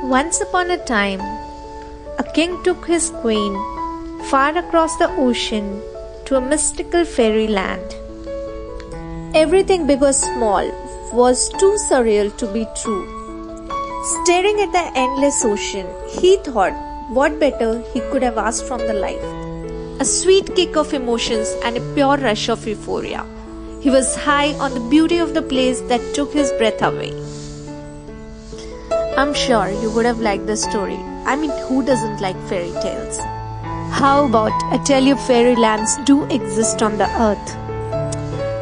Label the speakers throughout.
Speaker 1: Once upon a time, a king took his queen far across the ocean to a mystical fairyland. Everything big or small was too surreal to be true. Staring at the endless ocean, he thought what better he could have asked from the life. A sweet kick of emotions and a pure rush of euphoria. He was high on the beauty of the place that took his breath away. I'm sure you would have liked the story. I mean, who doesn't like fairy tales? How about I tell you fairylands do exist on the earth?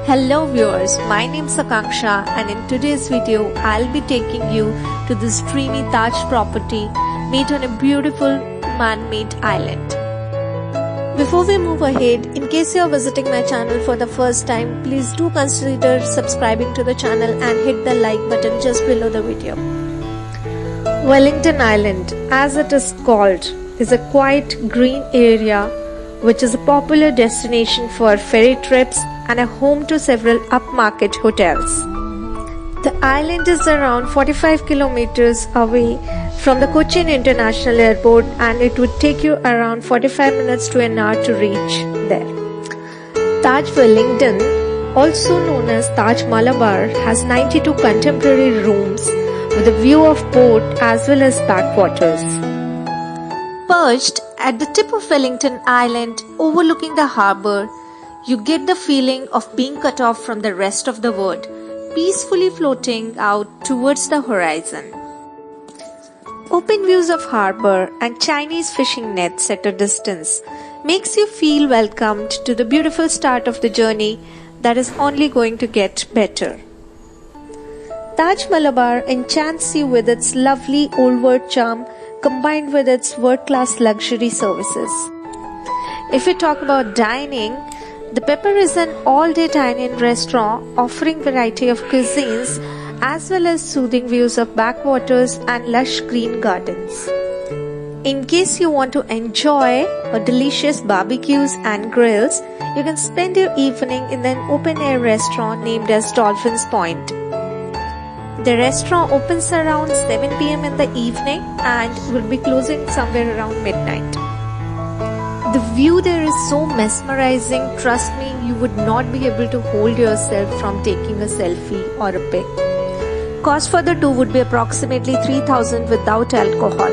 Speaker 1: Hello viewers, my name is Akanksha and in today's video, I'll be taking you to this dreamy Taj property made on a beautiful man-made island. Before we move ahead, in case you are visiting my channel for the first time, please do consider subscribing to the channel and hit the like button just below the video. Wellington Island, as it is called, is a quiet green area which is a popular destination for ferry trips and a home to several upmarket hotels. The island is around 45 kilometers away from the Cochin International Airport and it would take you around 45 minutes to an hour to reach there. Taj Wellington, also known as Taj Malabar, has 92 contemporary rooms with a view of port as well as backwaters. Perched at the tip of Wellington Island overlooking the harbour, you get the feeling of being cut off from the rest of the world, peacefully floating out towards the horizon. Open views of harbour and Chinese fishing nets at a distance makes you feel welcomed to the beautiful start of the journey that is only going to get better. Taj Malabar enchants you with its lovely old world charm combined with its world-class luxury services. If we talk about dining, the Pepper is an all-day dine-in restaurant offering variety of cuisines as well as soothing views of backwaters and lush green gardens. In case you want to enjoy a delicious barbecues and grills, you can spend your evening in an open-air restaurant named as Dolphin's Point. The restaurant opens around 7 p.m. in the evening and will be closing somewhere around midnight. The view there is so mesmerizing, trust me, you would not be able to hold yourself from taking a selfie or a pic. Cost for the two would be approximately 3,000 without alcohol.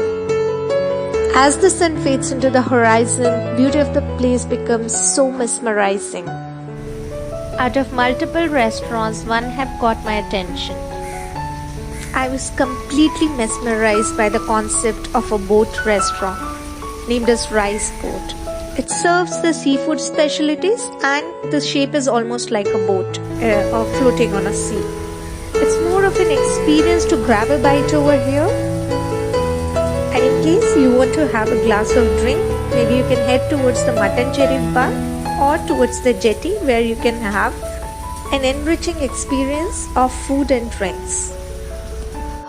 Speaker 1: As the sun fades into the horizon, beauty of the place becomes so mesmerizing. Out of multiple restaurants, one have caught my attention. I was completely mesmerized by the concept of a boat restaurant named as Rice Boat. It serves the seafood specialties and the shape is almost like a boat or floating on a sea. It's more of an experience to grab a bite over here. And in case you want to have a glass of drink, maybe you can head towards the Mutton Cherry Bar or towards the jetty where you can have an enriching experience of food and drinks.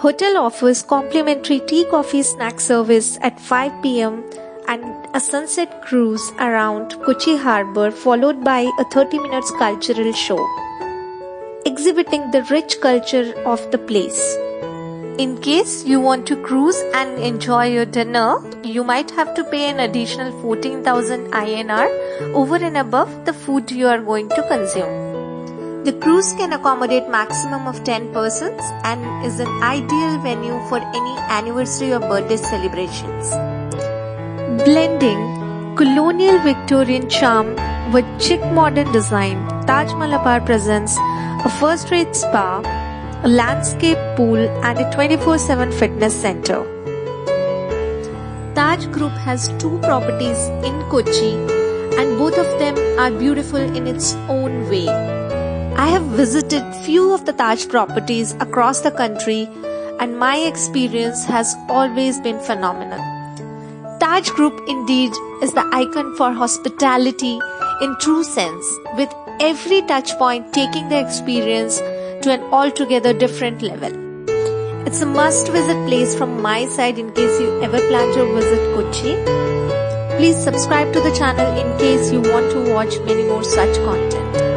Speaker 1: Hotel offers complimentary tea, coffee, snack service at 5 p.m. and a sunset cruise around Kochi Harbour followed by a 30 minutes cultural show exhibiting the rich culture of the place. In case you want to cruise and enjoy your dinner, you might have to pay an additional 14,000 INR over and above the food you are going to consume. The cruise can accommodate maximum of 10 persons and is an ideal venue for any anniversary or birthday celebrations. Blending colonial Victorian charm with chic modern design, Taj Malabar presents a first-rate spa, a landscape pool and a 24/7 fitness center. Taj Group has two properties in Kochi and both of them are beautiful in its own way. I have visited few of the Taj properties across the country and my experience has always been phenomenal. Taj Group indeed is the icon for hospitality in true sense, with every touch point taking the experience to an altogether different level. It's a must visit place from my side in case you ever plan to visit Kochi. Please subscribe to the channel in case you want to watch many more such content.